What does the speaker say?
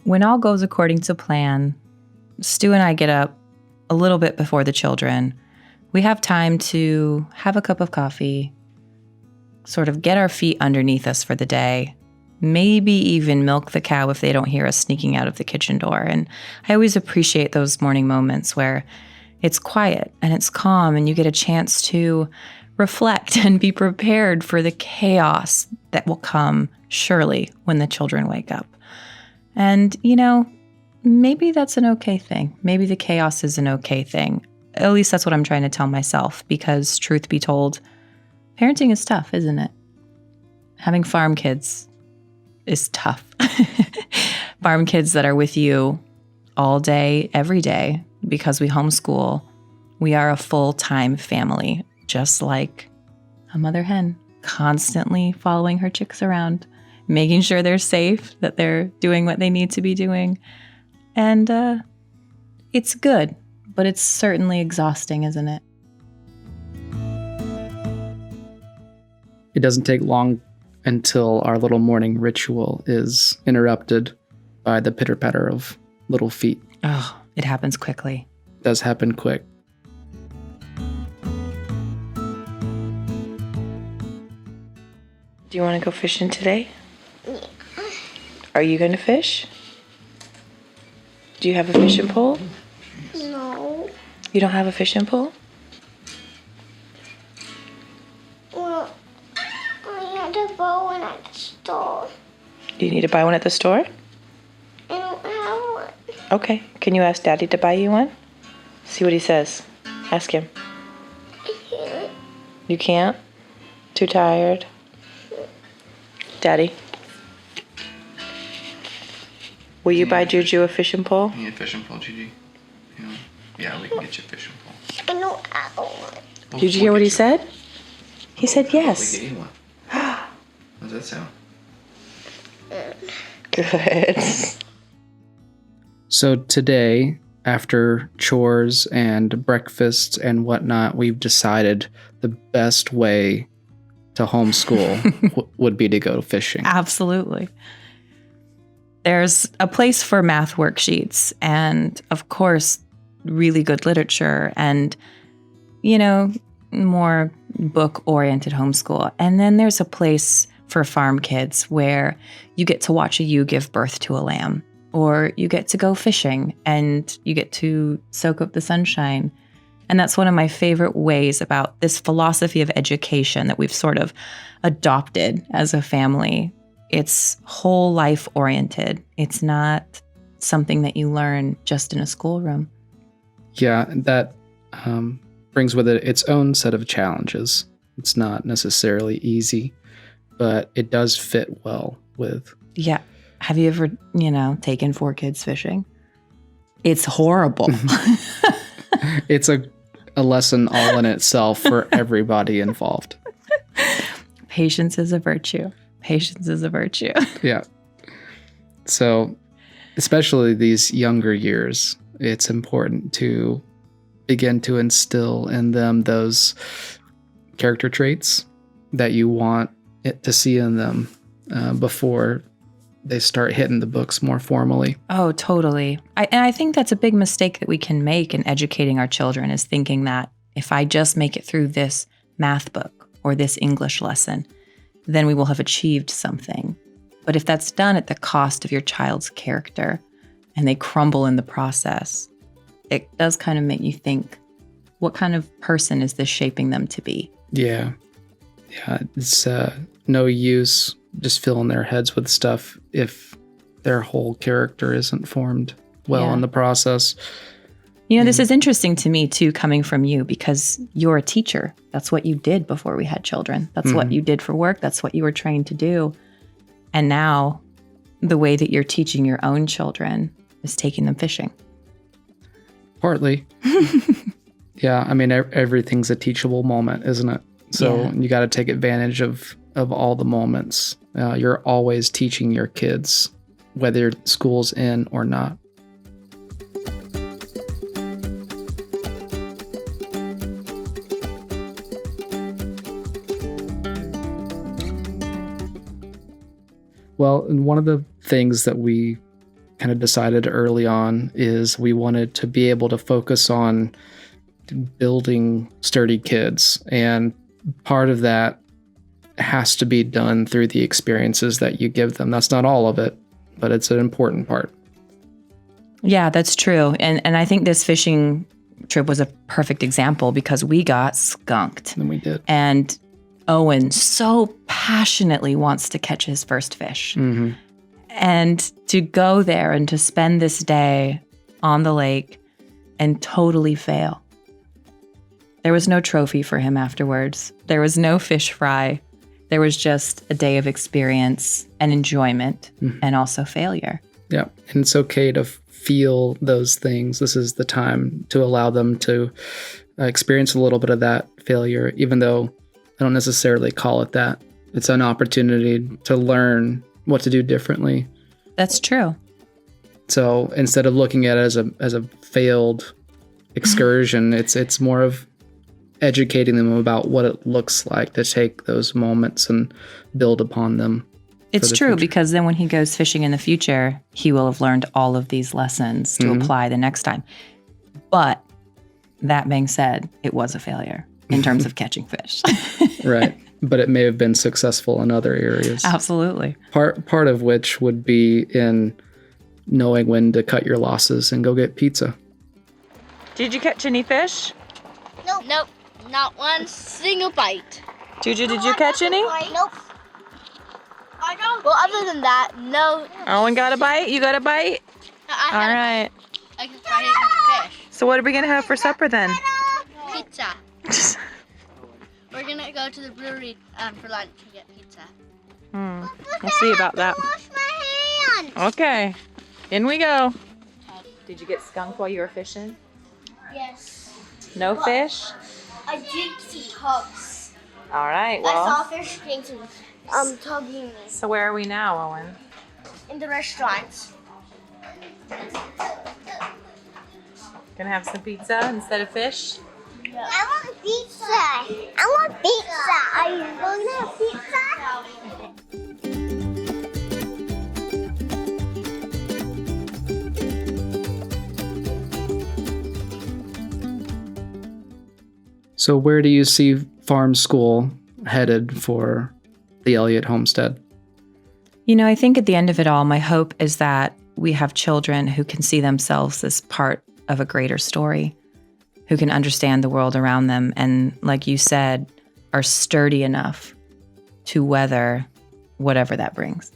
when all goes according to plan, Stu and I get up a little bit before the children. We have time to have a cup of coffee, sort of get our feet underneath us for the day, maybe even milk the cow if they don't hear us sneaking out of the kitchen door. And I always appreciate those morning moments where it's quiet and it's calm and you get a chance to reflect and be prepared for the chaos that will come surely when the children wake up. And, maybe that's an okay thing. Maybe the chaos is an okay thing. At least that's what I'm trying to tell myself, because truth be told, parenting is tough, isn't it? Having farm kids is tough. Farm kids that are with you all day, every day, because we homeschool. We are a full-time family, just like a mother hen, constantly following her chicks around, making sure they're safe, that they're doing what they need to be doing. And it's good, but it's certainly exhausting, isn't it? It doesn't take long until our little morning ritual is interrupted by the pitter-patter of little feet. Oh, it happens quickly. It does happen quick. Do you want to go fishing today? Yeah. Are you going to fish? Do you have a fishing pole? No. You don't have a fishing pole? Well, I had to buy one at the store. Do you need to buy one at the store? I don't have one. Okay. Can you ask Daddy to buy you one? See what he says. Ask him. I can't. You can't? Too tired? Daddy? Will you buy Juju a fishing pole? You need a fishing pole, Gigi? Yeah, we can get you a fishing pole. I don't have one. Did you hear what he said? He said yes. We get you one. How does that sound? Good. So today, after chores and breakfast and whatnot, we've decided the best way to homeschool would be to go fishing. Absolutely. There's a place for math worksheets and, of course, really good literature and, more book-oriented homeschool. And then there's a place for farm kids where you get to watch a ewe give birth to a lamb, or you get to go fishing and you get to soak up the sunshine. And that's one of my favorite ways about this philosophy of education that we've sort of adopted as a family. It's whole life oriented. It's not something that you learn just in a schoolroom. Yeah, that brings with it its own set of challenges. It's not necessarily easy, but it does fit well with. Yeah. Have you ever, taken 4 kids fishing? It's horrible. It's a lesson all in itself for everybody involved. Patience is a virtue. Patience is a virtue. Yeah. So, especially these younger years, it's important to begin to instill in them those character traits that you want it to see in them before they start hitting the books more formally. Oh, totally. I think that's a big mistake that we can make in educating our children, is thinking that if I just make it through this math book or this English lesson, then we will have achieved something. But if that's done at the cost of your child's character and they crumble in the process, it does kind of make you think, what kind of person is this shaping them to be? Yeah. Yeah, it's no use just filling their heads with stuff if their whole character isn't formed well in the process. This is interesting to me, too, coming from you, because you're a teacher. That's what you did before we had children. That's what you did for work. That's what you were trained to do. And now the way that you're teaching your own children is taking them fishing. Partly. Yeah, I mean, everything's a teachable moment, isn't it? So you got to take advantage of all the moments. You're always teaching your kids, whether school's in or not. Well, and one of the things that we kind of decided early on is we wanted to be able to focus on building sturdy kids. And part of that has to be done through the experiences that you give them. That's not all of it, but it's an important part. Yeah, that's true. And I think this fishing trip was a perfect example because we got skunked. And we did. And Owen so passionately wants to catch his first fish. Mm-hmm. And to go there and to spend this day on the lake and totally fail. There was no trophy for him afterwards. There was no fish fry. There was just a day of experience and enjoyment and also failure. Yeah. And it's okay to feel those things. This is the time to allow them to experience a little bit of that failure, even though I don't necessarily call it that. It's an opportunity to learn what to do differently. That's true. So instead of looking at it as a failed excursion, it's more of educating them about what it looks like to take those moments and build upon them. It's true future. because then when he goes fishing in the future, he will have learned all of these lessons to apply the next time. But that being said, it was a failure in terms of catching fish. Right. But it may have been successful in other areas. Absolutely. Part of which would be in knowing when to cut your losses and go get pizza. Did you catch any fish? Nope. Not one single bite. Juju, did you catch any? Nope. I don't. Well, other than that, no. Owen got a bite? You got a bite? I All had right. I didn't have fish. So what are we going to have for supper then? Pizza. We're gonna go to the brewery for lunch and get pizza. We'll see about that. Wash my hands. Okay. In we go. Did you get skunked while you were fishing? Yes. No fish? I did see tugs. All right. I saw Well, fish things tugging me so where are we now, Owen? in the restaurant. Gonna have some pizza instead of fish? I want pizza. I want pizza. Are you going to have pizza? So where do you see farm school headed for the Elliott homestead? You know, I think at the end of it all, my hope is that we have children who can see themselves as part of a greater story, who can understand the world around them, and like you said, are sturdy enough to weather whatever that brings.